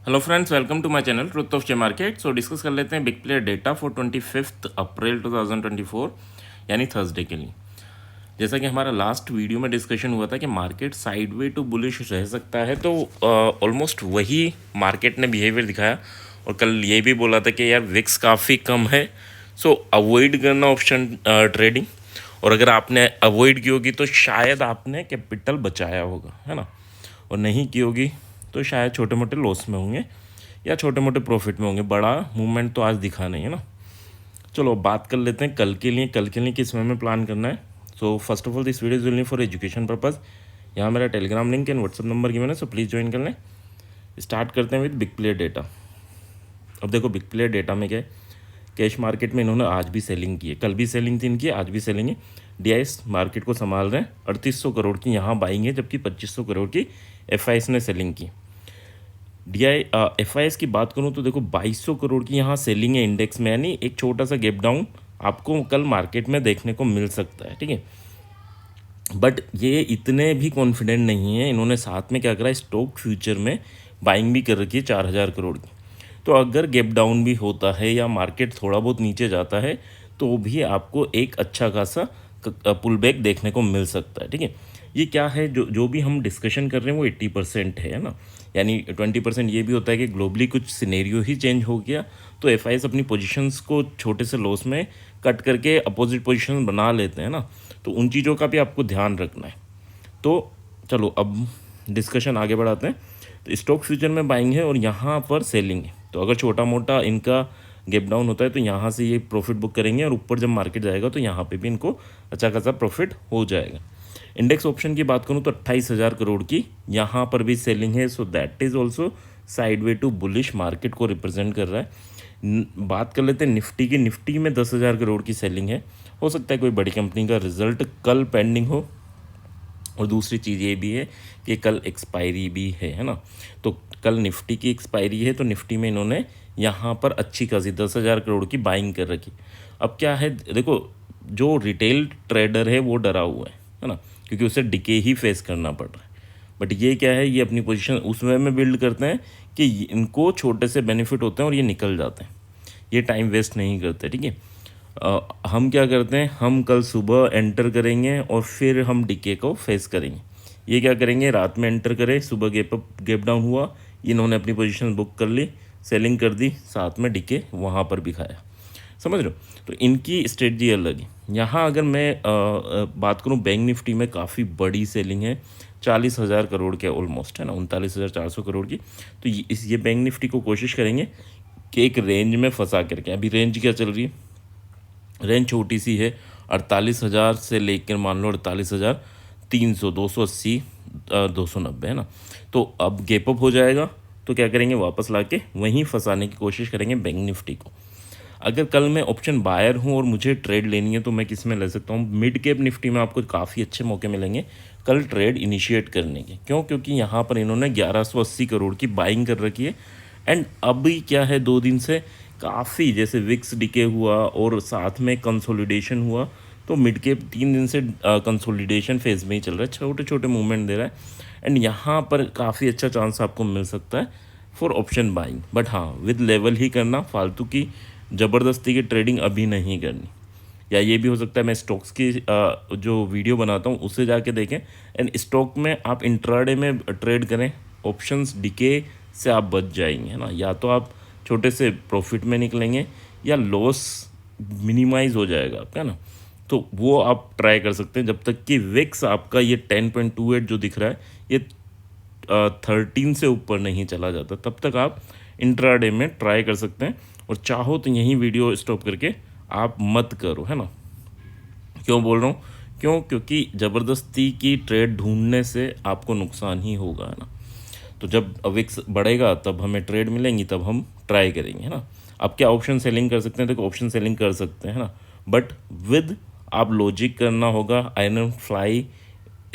Hello friends, welcome to my channel truth of share market. So discuss कर लेते हैं big player data for 25 April 2024 यानी Thursday के लिए। जैसा कि हमारा लास्ट वीडियो में डिस्कशन हुआ था कि मार्केट साइडवे टू बुलिश रह सकता है, तो ऑलमोस्ट वही मार्केट ने बिहेवियर दिखाया। और कल ये भी बोला था कि यार विक्स काफ़ी कम है, सो अवॉइड करना ऑप्शन ट्रेडिंग। और अगर आपने अवॉइड की होगी तो शायद आपने कैपिटल बचाया होगा, है ना। और नहीं की होगी तो शायद छोटे मोटे लॉस में होंगे या छोटे मोटे प्रॉफिट में होंगे। बड़ा मूवमेंट तो आज दिखा नहीं है ना। चलो बात कर लेते हैं कल के लिए। किस समय में प्लान करना है। So first of all this video is only for education purpose. यहाँ मेरा Telegram link and WhatsApp number given है, सो प्लीज़ ज्वाइन कर लें। स्टार्ट करते हैं विद बिग प्लेयर डेटा। अब देखो बिग प्लेयर डेटा में क्या है, कैश मार्केट में इन्होंने आज भी सेलिंग की है, कल भी सेलिंग थी इनकी, आज भी सेलिंग है। डीआईएस मार्केट को संभाल रहे हैं, 3800 करोड़ की यहाँ बाइंग है, जबकि 2500 करोड़ की एफआईएस ने सेलिंग की। एफआईएस की बात करूँ तो देखो 2200 करोड़ की यहाँ सेलिंग है इंडेक्स में, यानी एक छोटा सा गैप डाउन आपको कल मार्केट में देखने को मिल सकता है, ठीक है। बट ये इतने भी कॉन्फिडेंट नहीं है। इन्होंने साथ में क्या करा, स्टॉक फ्यूचर में बाइंग भी कर रखी है 4000 करोड़ की। तो अगर गैप डाउन भी होता है या मार्केट थोड़ा बहुत नीचे जाता है तो भी आपको एक अच्छा खासा पुल बैक देखने को मिल सकता है, ठीक है। ये क्या है, जो जो भी हम डिस्कशन कर रहे हैं वो 80% है ना। यानी 20% ये भी होता है कि ग्लोबली कुछ सिनेरियो ही चेंज हो गया तो एफआईएस अपनी पोजीशंस को छोटे से लॉस में कट करके अपोजिट पोजीशन बना लेते हैं ना। तो उन चीज़ों का भी आपको ध्यान रखना है। तो चलो अब डिस्कशन आगे बढ़ाते हैं। तो स्टॉक फ्यूचर में बाइंग है और यहाँ पर सेलिंग है। तो अगर छोटा मोटा इनका गैप डाउन होता है तो यहाँ से ये प्रॉफिट बुक करेंगे और ऊपर जब मार्केट जाएगा तो यहाँ पे भी इनको अच्छा खासा प्रॉफिट हो जाएगा। इंडेक्स ऑप्शन की बात करूँ तो 28,000 करोड़ की यहाँ पर भी सेलिंग है, so that is also sideway to bullish market को रिप्रेजेंट कर रहा है। बात कर लेते हैं निफ्टी की। निफ्टी में 10,000 करोड़ की सेलिंग है। हो सकता है कोई बड़ी कंपनी का रिजल्ट कल पेंडिंग हो, और दूसरी चीज़ ये भी है कि कल एक्सपायरी भी है ना। तो कल निफ्टी की एक्सपायरी है, तो निफ्टी में इन्होंने यहाँ पर अच्छी खासी 10,000 करोड़ की बाइंग कर रखी। अब क्या है, देखो जो रिटेल ट्रेडर है वो डरा हुआ है ना, क्योंकि उसे डिके ही फेस करना पड़ रहा है। बट ये क्या है, ये अपनी पोजीशन उस वे में बिल्ड करते हैं कि इनको छोटे से बेनिफिट होते हैं और ये निकल जाते हैं। ये टाइम वेस्ट नहीं करते, ठीक है। हम क्या करते हैं, हम कल सुबह एंटर करेंगे और फिर हम डीके को फेस करेंगे। ये क्या करेंगे, रात में एंटर करे, सुबह गैप डाउन हुआ, इन्होंने अपनी पोजीशन बुक कर ली, सेलिंग कर दी, साथ में डीके वहाँ पर भी खाया। समझ लो, तो इनकी स्ट्रेटजी अलग है। यहाँ अगर मैं बात करूँ, बैंक निफ्टी में काफ़ी बड़ी सेलिंग है, 40,000 करोड़ के ऑलमोस्ट, है ना, 39,400 करोड़ की। तो ये बैंक निफ्टी को कोशिश करेंगे कि एक रेंज में फंसा करके। अभी रेंज क्या चल रही है, रेंज छोटी सी है, 48,000 से लेकर मान लो 48,300, 280, 290, है ना। तो अब गैप अप हो जाएगा तो क्या करेंगे, वापस लाके वहीं फंसाने की कोशिश करेंगे बैंक निफ्टी को। अगर कल मैं ऑप्शन बायर हूँ और मुझे ट्रेड लेनी है तो मैं किस में ले सकता हूँ, मिड कैप निफ्टी में आपको काफ़ी अच्छे मौके मिलेंगे कल ट्रेड इनिशिएट करने के। क्यों, क्योंकि यहाँ पर इन्होंने 1180 करोड़ की बाइंग कर रखी है। एंड अभी क्या है, 2 दिन से काफ़ी जैसे विक्स डिके हुआ और साथ में कंसोलिडेशन हुआ, तो मिड कैप 3 दिन से कंसोलिडेशन फेज में ही चल रहा है, छोटे छोटे मूवमेंट दे रहा है। एंड यहाँ पर काफ़ी अच्छा चांस आपको मिल सकता है फॉर ऑप्शन बाइंग। बट हाँ, विद लेवल ही करना, फालतू की ज़बरदस्ती की ट्रेडिंग अभी नहीं करनी। या ये भी हो सकता है मैं स्टॉक्स की जो वीडियो बनाता हूँ उससे जाके देखें, एंड स्टॉक में आप इंट्राडे में ट्रेड करें, ऑप्शंस डिके से आप बच जाएंगे, है ना। या तो आप छोटे से प्रॉफिट में निकलेंगे या लॉस मिनिमाइज हो जाएगा आपका, है ना। तो वो आप ट्राई कर सकते हैं जब तक कि विक्स आपका ये 10.28 जो दिख रहा है ये 13 से ऊपर नहीं चला जाता, तब तक आप इंट्राडे में ट्राई कर सकते हैं। और चाहो तो यहीं वीडियो स्टॉप करके आप मत करो, है ना। क्यों बोल रहा हूँ, क्यों, क्योंकि ज़बरदस्ती की ट्रेड ढूंढने से आपको नुकसान ही होगा, है ना। तो जब विक्स बढ़ेगा तब हमें ट्रेड मिलेंगी, तब हम ट्राई करेंगे, है ना। अब क्या ऑप्शन सेलिंग कर सकते हैं, देखो ऑप्शन सेलिंग कर सकते हैं, है ना, बट विद आप लॉजिक करना होगा। आयरन फ्लाई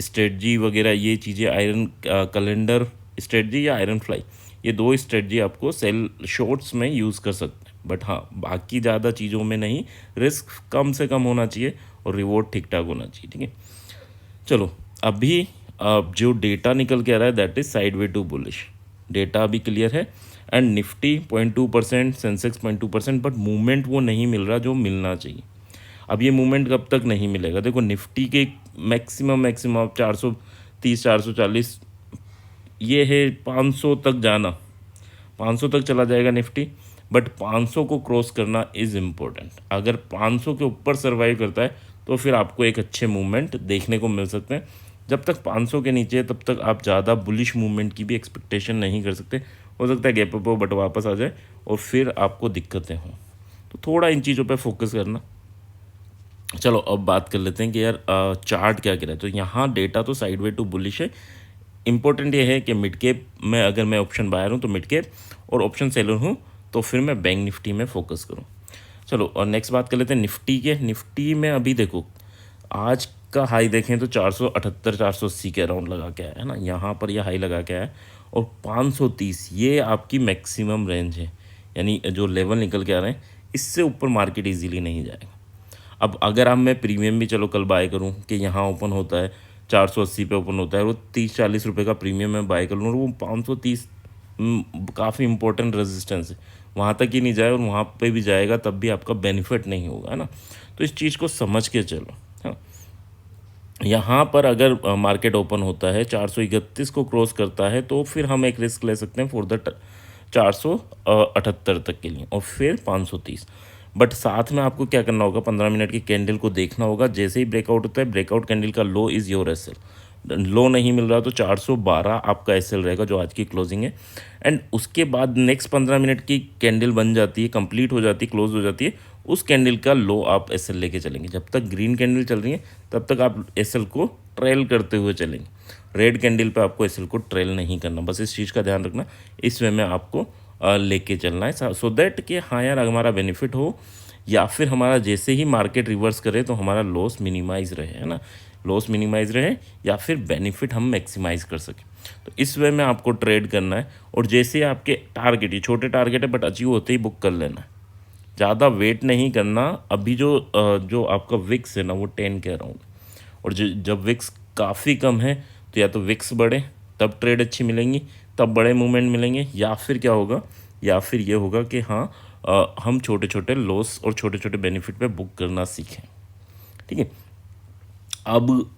स्ट्रेटजी वगैरह ये चीज़ें, आयरन कैलेंडर स्ट्रेटजी या आयरन फ्लाई, ये 2 स्ट्रेटजी आपको सेल शॉर्ट्स में यूज़ कर सकते हैं। बट हाँ, बाकी ज़्यादा चीज़ों में नहीं, रिस्क कम से कम होना चाहिए और रिवॉर्ड ठीक ठाक होना चाहिए, ठीक है। चलो अभी जो डेटा निकल के आ रहा है that is sideway to bullish. Data भी क्लियर है। And Nifty 0.2%, Sensex 0.2%, but movement वो नहीं मिल रहा जो मिलना चाहिए। अब ये मूवमेंट कब तक नहीं मिलेगा? देखो निफ्टी के मैक्सिमम 430 440 ये है, 500 तक जाना, 500 तक चला जाएगा निफ्टी, बट 500 को क्रॉस करना इज़ इम्पोर्टेंट। अगर 500 के ऊपर सर्वाइव करता है तो फिर आपको एक अच्छे मूवमेंट देखने को मिल सकते हैं। जब तक 500 के नीचे है तब तक आप ज़्यादा बुलिश मूवमेंट की भी एक्सपेक्टेशन नहीं कर सकते। हो सकता है गैप अप हो बट वापस आ जाए और फिर आपको दिक्कतें हों। तो थोड़ा इन चीज़ों पे फोकस करना। चलो अब बात कर लेते हैं कि यार चार्ट क्या कह रहा है। तो यहाँ डेटा तो साइडवे टू बुलिश है। इंपॉर्टेंट ये है कि मिड कैप में अगर मैं ऑप्शन बायर हूँ तो मिड कैप, और ऑप्शन सेलर हूँ तो फिर मैं बैंक निफ्टी में फोकस करूँ। चलो और नेक्स्ट बात कर लेते हैं निफ्टी के। निफ्टी में अभी देखो आज का हाई देखें तो 478 480 के अराउंड लगा के आया है ना, यहाँ पर यह हाई लगा के आया है। और 530 ये आपकी मैक्सिमम रेंज है, यानी जो लेवल निकल के आ रहे हैं इससे ऊपर मार्केट इजीली नहीं जाएगा। अब अगर आप मैं प्रीमियम भी चलो कल बाय करूं कि यहाँ ओपन होता है 480 पे ओपन होता है, वो 30-40 रुपये का प्रीमियम मैं बाय कर लूँ और वो 530 काफ़ी इंपॉर्टेंट रेजिस्टेंस है, वहाँ तक ही नहीं जाए और वहाँ पे भी जाएगा तब भी आपका बेनिफिट नहीं होगा, है ना। तो इस चीज़ को समझ के चलो। हाँ, यहाँ पर अगर मार्केट ओपन होता है 431 को क्रॉस करता है तो फिर हम एक रिस्क ले सकते हैं फॉर द 478 तक के लिए और फिर 530। बट साथ में आपको क्या करना होगा, 15 मिनट की कैंडल को देखना होगा। जैसे ही ब्रेकआउट होता है, ब्रेकआउट कैंडल का लो इज़ योर एसएल। लो नहीं मिल रहा तो 412 आपका एसएल रहेगा जो आज की क्लोजिंग है। एंड उसके बाद नेक्स्ट 15 मिनट की कैंडल बन जाती है, कंप्लीट हो जाती है, क्लोज हो जाती है, उस कैंडल का लो आप एसएल लेके चलेंगे। जब तक ग्रीन कैंडल चल रही है तब तक आप एसएल को ट्रेल करते हुए चलेंगे। रेड कैंडल पे आपको एसएल को ट्रेल नहीं करना, बस इस चीज़ का ध्यान रखना। इस वे में आपको लेके चलना है सो दैट कि हाँ यार हमारा बेनिफिट हो, या फिर हमारा जैसे ही मार्केट रिवर्स करे तो हमारा लॉस मिनिमाइज रहे, है ना, लॉस मिनिमाइज रहे या फिर बेनिफिट हम मैक्सिमाइज कर सकें। तो इस वे में आपको ट्रेड करना है। और जैसे आपके टारगेट, ये छोटे टारगेट है बट अचीव होते ही बुक कर लेना है, ज़्यादा वेट नहीं करना। अभी जो आपका विक्स है ना वो 10 के अराउंड, और जब विक्स काफ़ी कम है तो या तो विक्स बढ़े तब ट्रेड अच्छी मिलेंगी, तब बड़े मूवमेंट मिलेंगे, या फिर क्या होगा, या फिर ये होगा कि हाँ हम छोटे छोटे लॉस और छोटे छोटे बेनिफिट पे बुक करना सीखें। ठीक है, अब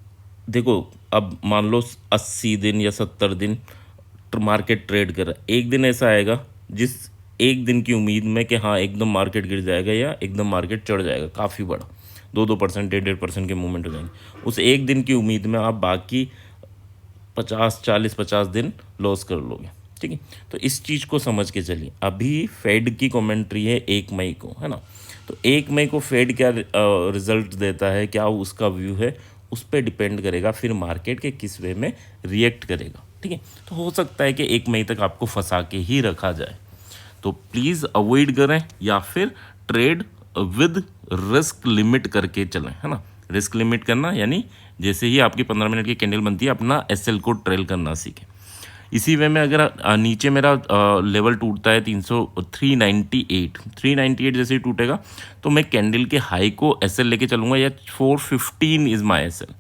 देखो, अब मान लो 80 दिन या 70 दिन मार्केट ट्रेड कर रहा है, एक दिन ऐसा आएगा जिस एक दिन की उम्मीद में कि हाँ एकदम मार्केट गिर जाएगा या एकदम मार्केट चढ़ जाएगा काफ़ी बड़ा, 2-2%, 1.5% के मूवमेंट हो जाएंगे। उस एक दिन की उम्मीद में आप बाकी 50 दिन लॉस कर लोगे। ठीक है, तो इस चीज़ को समझ के चलिए। अभी फेड की कमेंट्री है 1 मई को, है ना। तो 1 मई को फेड क्या रिजल्ट देता है, क्या उसका व्यू है, उस पर डिपेंड करेगा फिर मार्केट के किस वे में रिएक्ट करेगा। ठीक है, तो हो सकता है कि 1 मई तक आपको फंसा के ही रखा जाए, तो प्लीज़ अवॉइड करें या फिर ट्रेड विद रिस्क लिमिट करके चलें, है ना। रिस्क लिमिट करना यानी जैसे ही आपकी 15 मिनट की कैंडल बनती है अपना एसएल को ट्रेल करना सीखें। इसी वे में अगर नीचे मेरा लेवल टूटता है 398 जैसे ही टूटेगा तो मैं कैंडल के हाई को एसएल लेके चलूँगा, या 415 इज़ माई एसएल,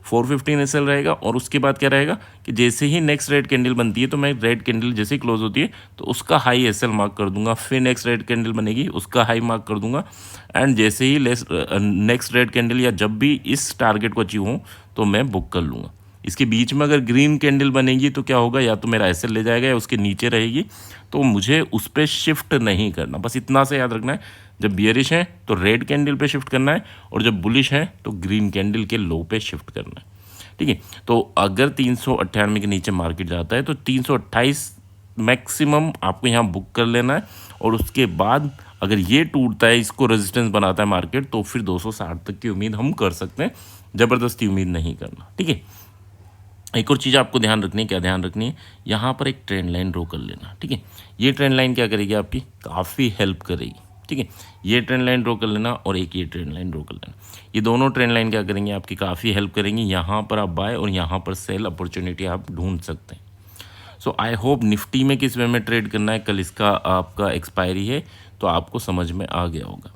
415 एसएल रहेगा। और उसके बाद क्या रहेगा कि जैसे ही नेक्स्ट रेड कैंडल बनती है तो मैं रेड कैंडल जैसे ही क्लोज होती है तो उसका हाई एसएल मार्क कर दूंगा, फिर नेक्स्ट रेड कैंडल बनेगी उसका हाई मार्क कर दूंगा। एंड जैसे ही नेक्स्ट रेड कैंडल या जब भी इस टारगेट को अचीव हो तो मैं बुक कर लूँगा। इसके बीच में अगर ग्रीन कैंडल बनेगी तो क्या होगा, या तो मेरा एसएल ले जाएगा या उसके नीचे रहेगी, तो मुझे उस पर शिफ्ट नहीं करना। बस इतना से याद रखना है, जब बियरिश है तो रेड कैंडल पे शिफ्ट करना है और जब बुलिश है तो ग्रीन कैंडल के लो पे शिफ्ट करना है। ठीक है, तो अगर 398 के नीचे मार्केट जाता है तो 328 मैक्सिमम आपको यहाँ बुक कर लेना है। और उसके बाद अगर ये टूटता है, इसको रेजिस्टेंस बनाता है मार्केट, तो फिर 260 तक की उम्मीद हम कर सकते हैं, ज़बरदस्ती उम्मीद नहीं करना। ठीक है, एक और चीज़ आपको ध्यान रखनी है, क्या ध्यान रखनी है, यहाँ पर एक ट्रेंड लाइन ड्रॉ कर लेना। ठीक है, ये ट्रेंड लाइन क्या करेगी, आपकी काफ़ी हेल्प करेगी। ठीक है, ये ट्रेंड लाइन ड्रॉ कर लेना और एक ये ट्रेंड लाइन ड्रॉ कर लेना। ये दोनों ट्रेंड लाइन क्या करेंगे, आपकी काफ़ी हेल्प करेंगी। यहाँ पर आप बाय और यहाँ पर सेल अपॉर्चुनिटी आप ढूंढ सकते हैं। सो आई होप निफ्टी में किस वे में ट्रेड करना है, कल इसका आपका एक्सपायरी है तो आपको समझ में आ गया होगा।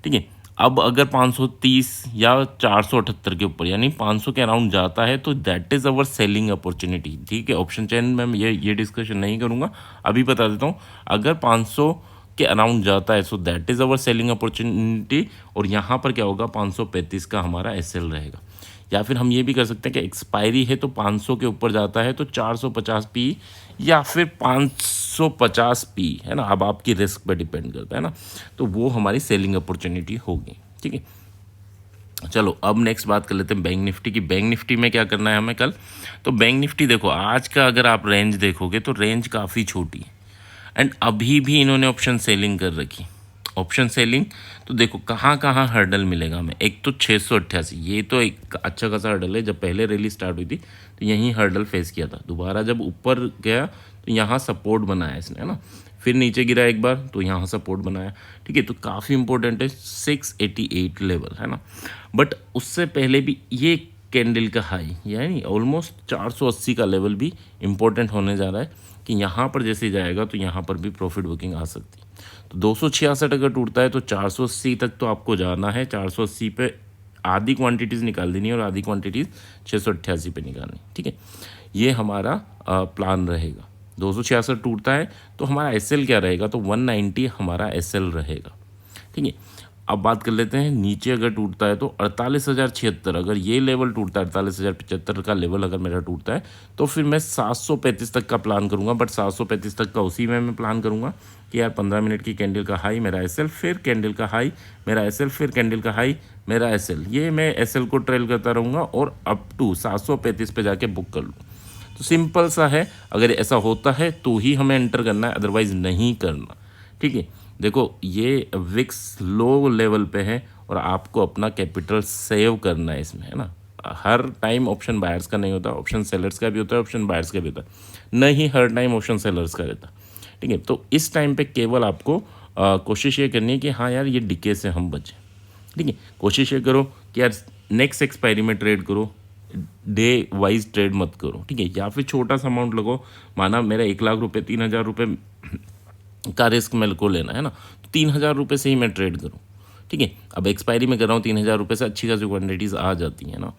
ठीक है, अब अगर 530 या 478 के ऊपर यानी 500 के अराउंड जाता है तो that is our selling opportunity. ठीक है, ऑप्शन चेन में मैं ये डिस्कशन नहीं करूँगा, अभी बता देता हूँ। अगर 500 के अराउंड जाता है so that is our selling opportunity, और यहाँ पर क्या होगा 535 का हमारा एसएल रहेगा। या फिर हम ये भी कर सकते हैं कि एक्सपायरी है तो 500 के ऊपर जाता है तो 450 पी या फिर 550 पी, है ना, अब आपकी रिस्क पर डिपेंड करता है ना, तो वो हमारी सेलिंग अपॉर्चुनिटी होगी। ठीक है, चलो अब नेक्स्ट बात कर लेते हैं बैंक निफ्टी की। बैंक निफ्टी में क्या करना है हमें कल, तो बैंक निफ्टी देखो आज का अगर आप रेंज देखोगे तो रेंज काफ़ी छोटी है, एंड अभी भी इन्होंने ऑप्शन सेलिंग कर रखी। ऑप्शन सेलिंग तो देखो कहाँ कहाँ हर्डल मिलेगा हमें। एक तो 688, ये तो एक अच्छा खासा हर्डल है। जब पहले रैली स्टार्ट हुई थी तो यहीं हर्डल फेस किया था, दोबारा जब ऊपर गया तो यहाँ सपोर्ट बनाया इसने, है ना, फिर नीचे गिरा एक बार तो यहाँ सपोर्ट बनाया। ठीक है, तो काफ़ी इंपॉर्टेंट है 688 लेवल, है ना। बट उससे पहले भी ये कैंडल का हाई यानी ऑलमोस्ट 480 का लेवल भी इंपॉर्टेंट होने जा रहा है कि यहाँ पर जैसे जाएगा तो यहाँ पर भी प्रॉफिट बुकिंग आ सकती है। तो 266 अगर टूटता है तो 480 तक तो आपको जाना है। 480 पे आधी क्वांटिटीज़ निकाल देनी है और आधी क्वांटिटीज़ 688 पे निकालनी। ठीक है, ये हमारा प्लान रहेगा। 266 टूटता है तो हमारा एसएल क्या रहेगा, तो 190 हमारा एसएल रहेगा। ठीक है, अब बात कर लेते हैं नीचे अगर टूटता है तो 48,076, अगर ये लेवल टूटता है 48,075 का लेवल अगर मेरा टूटता है तो फिर मैं 735 तक का प्लान करूंगा। बट 735 तक का उसी में मैं प्लान करूंगा कि यार 15 मिनट की कैंडल का हाई मेरा एसएल, फिर कैंडल का हाई मेरा एसएल, फिर कैंडल का हाई मेरा एसएल, ये मैं एसएल को ट्रेल करता रहूँगा और अप टू 735 पे जाके बुक कर लूँ। तो सिंपल सा है, अगर ऐसा होता है तो ही हमें एंटर करना है, अदरवाइज नहीं करना। ठीक है, देखो ये विक्स लो लेवल पे है और आपको अपना कैपिटल सेव करना है इसमें, है ना। हर टाइम ऑप्शन बायर्स का नहीं होता, ऑप्शन सेलर्स का भी होता है, ऑप्शन बायर्स का भी होता है, नहीं हर टाइम ऑप्शन सेलर्स का रहता। ठीक है, तो इस टाइम पे केवल आपको कोशिश ये करनी है कि हाँ यार ये डिके से हम बचें। ठीक है, कोशिश ये करो कि यार नेक्स्ट एक्सपायरी में ट्रेड करो, डे वाइज ट्रेड मत करो। ठीक है, या फिर छोटा सा अमाउंट लगो, माना मेरा 1,00,000 रुपये 3,000 रुपये का रिस्क मेरे को लेना है ना, तो 3,000 रुपये से ही मैं ट्रेड करूँ। ठीक है, अब एक्सपायरी में कर रहा हूँ 3,000 रुपये से अच्छी खासी क्वान्टिटीज़ आ जाती हैं ना।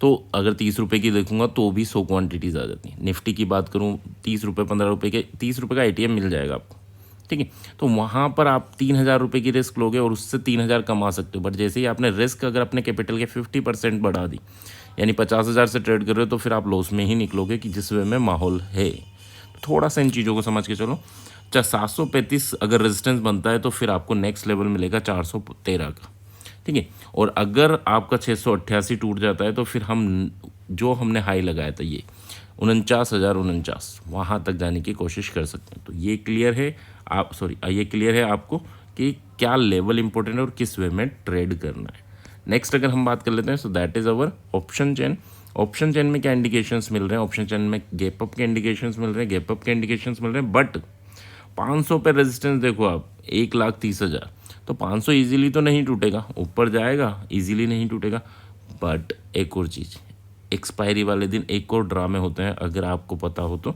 तो अगर 30 रुपये की देखूंगा तो भी 100 क्वान्टिटीज़ आ जाती हैं। निफ्टी की बात करूँ 30 रुपये 15 रुपये के 30 रुपये का एटीएम मिल जाएगा आपको। ठीक है, तो वहाँ पर आप 3,000 रुपये की रिस्क लोगे और उससे 3,000 कमा सकते हो। बट जैसे ही आपने रिस्क अगर अपने कैपिटल के 50% बढ़ा दी, यानी 50,000 से ट्रेड कर रहे हो, तो फिर आप लॉस में ही निकलोगे कि जिस वे में माहौल है। तो थोड़ा सा इन चीज़ों को समझ के चलो। 735 अगर रेजिस्टेंस बनता है तो फिर आपको नेक्स्ट लेवल मिलेगा 413 का। ठीक है, और अगर आपका 688 टूट जाता है तो फिर हम जो हमने हाई लगाया था ये 49,049 वहाँ तक जाने की कोशिश कर सकते हैं। तो ये क्लियर है ये क्लियर है आपको कि क्या लेवल इंपॉर्टेंट है और किस वे में ट्रेड करना है। नेक्स्ट अगर हम बात कर लेते हैं सो that is our option chain. Option chain में क्या इंडिकेशंस मिल रहे हैं, ऑप्शन चेन में गैप अप के इंडिकेशंस मिल रहे हैं, गैप अप के इंडिकेशंस मिल रहे हैं। बट 500 पे रेजिस्टेंस देखो आप 1,30,000, तो 500 इजीली तो नहीं टूटेगा, ऊपर जाएगा इजीली नहीं टूटेगा। बट एक और चीज़, एक्सपायरी वाले दिन एक और ड्रामे होते हैं, अगर आपको पता हो तो,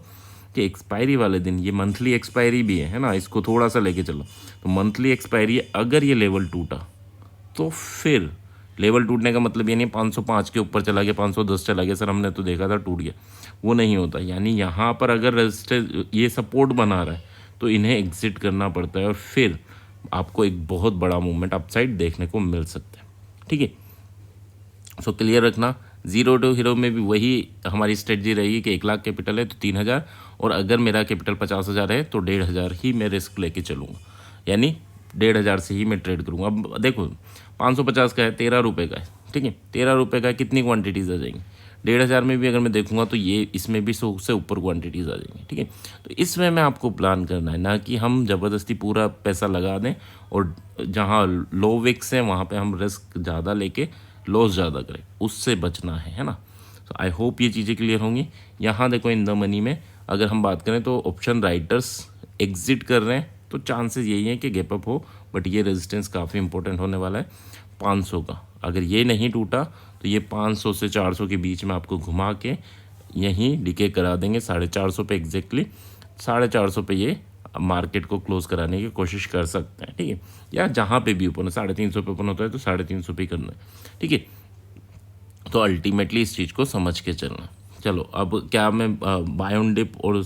कि एक्सपायरी वाले दिन ये मंथली एक्सपायरी भी है ना, इसको थोड़ा सा लेके चलो। तो मंथली एक्सपायरी अगर ये लेवल टूटा तो फिर लेवल टूटने का मतलब ये नहीं 505 के ऊपर चला गया, 510 चला गया, सर हमने तो देखा था टूट गया, वो नहीं होता। यानी यहाँ पर अगर रेजिस्टेंस ये सपोर्ट बना रहा है तो इन्हें एग्जिट करना पड़ता है और फिर आपको एक बहुत बड़ा मूवमेंट अपसाइड देखने को मिल सकता है। ठीक है, सो क्लियर रखना। जीरो टू हीरो में भी वही हमारी स्ट्रेटजी रहेगी कि 1,00,000 कैपिटल है तो 3,000, और अगर मेरा कैपिटल 50,000 है तो 1,500 ही मैं रिस्क लेके चलूँगा, यानी 1,500 से ही मैं ट्रेड करूँगा। अब देखो 550 का है, 13 रुपये का है। ठीक है, 13 रुपये का कितनी क्वांटिटीज़ आ जाएंगी, 1,500 में भी अगर मैं देखूंगा तो ये इसमें भी 100 से ऊपर क्वांटिटीज़ आ जाएंगी। ठीक है, तो इसमें मैं आपको प्लान करना है, ना कि हम ज़बरदस्ती पूरा पैसा लगा दें और जहाँ लो विक्स हैं वहाँ पे हम रिस्क ज़्यादा लेके लॉस ज़्यादा करें, उससे बचना है ना। तो आई होप ये चीज़ें क्लियर होंगी। यहाँ देखो इन द मनी में अगर हम बात करें तो ऑप्शन राइटर्स एग्जिट कर रहे हैं तो चांसेस यही है कि गैप अप हो, बट ये रेजिस्टेंस काफ़ी इंपॉर्टेंट होने वाला है 500 का। अगर ये नहीं टूटा तो ये 500 से 400 के बीच में आपको घुमा के यहीं डिके करा देंगे 450 पे एग्जैक्टली 450 पे ये अब मार्केट को क्लोज कराने की कोशिश कर सकते हैं, ठीक है। या जहाँ पे भी ओपन है, 350 पे ओपन होता है तो 350 पे ही करना है, ठीक है। तो अल्टीमेटली इस चीज़ को समझ के चलना। चलो अब क्या मैं बाय ऑन डिप और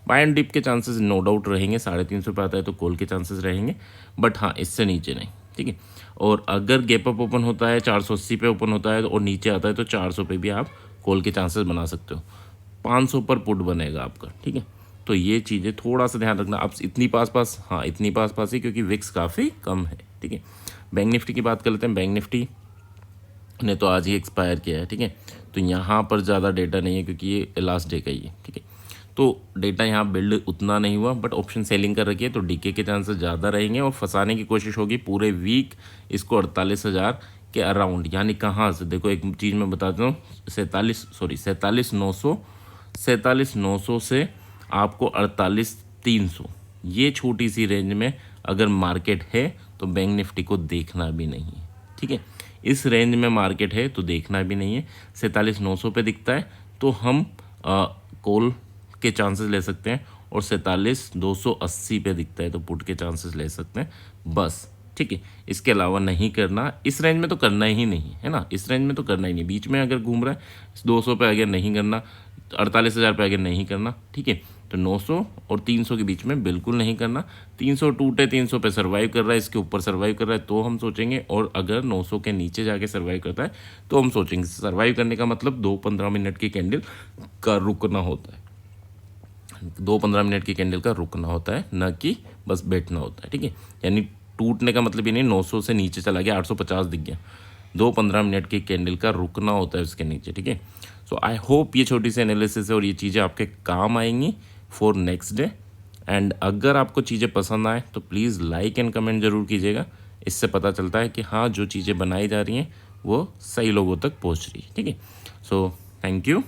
बाय ऑन डिप के चांसेस नो डाउट रहेंगे, 350 पे आता है तो कॉल के चांसेस रहेंगे, बट हाँ इससे नीचे नहीं, ठीक है। और अगर गैप अप ओपन होता है 480 पे ओपन होता है और नीचे आता है तो 400 पे भी आप कॉल के चांसेस बना सकते हो। 500 पर पुट बनेगा आपका, ठीक है। तो ये चीज़ें थोड़ा सा ध्यान रखना। अब इतनी पास हाँ इतनी पास ही, क्योंकि विक्स काफ़ी कम है, ठीक है। बैंक निफ्टी की बात कर लेते हैं। बैंक निफ्टी ने तो आज ही एक्सपायर किया है, ठीक है। तो यहाँ पर ज़्यादा डेटा नहीं है क्योंकि ये लास्ट डे का ही है, ठीक है। तो डेटा यहाँ बिल्ड उतना नहीं हुआ, बट ऑप्शन सेलिंग कर रखी है तो डीके के चांसेस ज़्यादा रहेंगे और फंसाने की कोशिश होगी पूरे वीक इसको 48,000 के अराउंड। यानी कहाँ से, देखो एक चीज़ मैं बताता हूँ, 47,900 से आपको 48,300, ये छोटी सी रेंज में अगर मार्केट है तो बैंक निफ्टी को देखना भी नहीं है, ठीक है। इस रेंज में मार्केट है तो देखना भी नहीं है। 47,900 पे दिखता है तो हम कॉल के चांसेस ले सकते हैं, और 47,280 पे दिखता है तो पुट के चांसेस ले सकते हैं, बस, ठीक है। इसके अलावा नहीं करना, इस रेंज में तो करना ही नहीं है ना, इस रेंज में तो करना ही नहीं। बीच में अगर घूम रहा है 200 पे आगे नहीं करना, 48,000 पे आगे नहीं करना, ठीक है। तो 900 और 300 के बीच में बिल्कुल नहीं करना। 300 टूटे 300 पे सर्वाइव कर रहा है, इसके ऊपर सर्वाइव कर रहा है तो हम सोचेंगे, और अगर 900 के नीचे जाके सर्वाइव करता है तो हम सोचेंगे। सर्वाइव करने का मतलब 2-15 मिनट की कैंडल का रुकना होता है, 2-15 मिनट की कैंडल का रुकना होता है, ना कि बस बैठना होता है, ठीक है। यानी टूटने का मतलब ये नहीं 900 से नीचे चला गया 850 दिख गया, 2-15 मिनट की कैंडल का रुकना होता है उसके नीचे, ठीक है। सो आई होप ये छोटी सी एनालिसिस है और ये चीज़ें आपके काम आएंगी फॉर नेक्स्ट डे। एंड अगर आपको चीज़ें पसंद आए तो प्लीज़ लाइक एंड कमेंट ज़रूर कीजिएगा। इससे पता चलता है कि हाँ जो चीज़ें बनाई जा रही हैं वो सही लोगों तक पहुँच रही है, ठीक है। So thank you.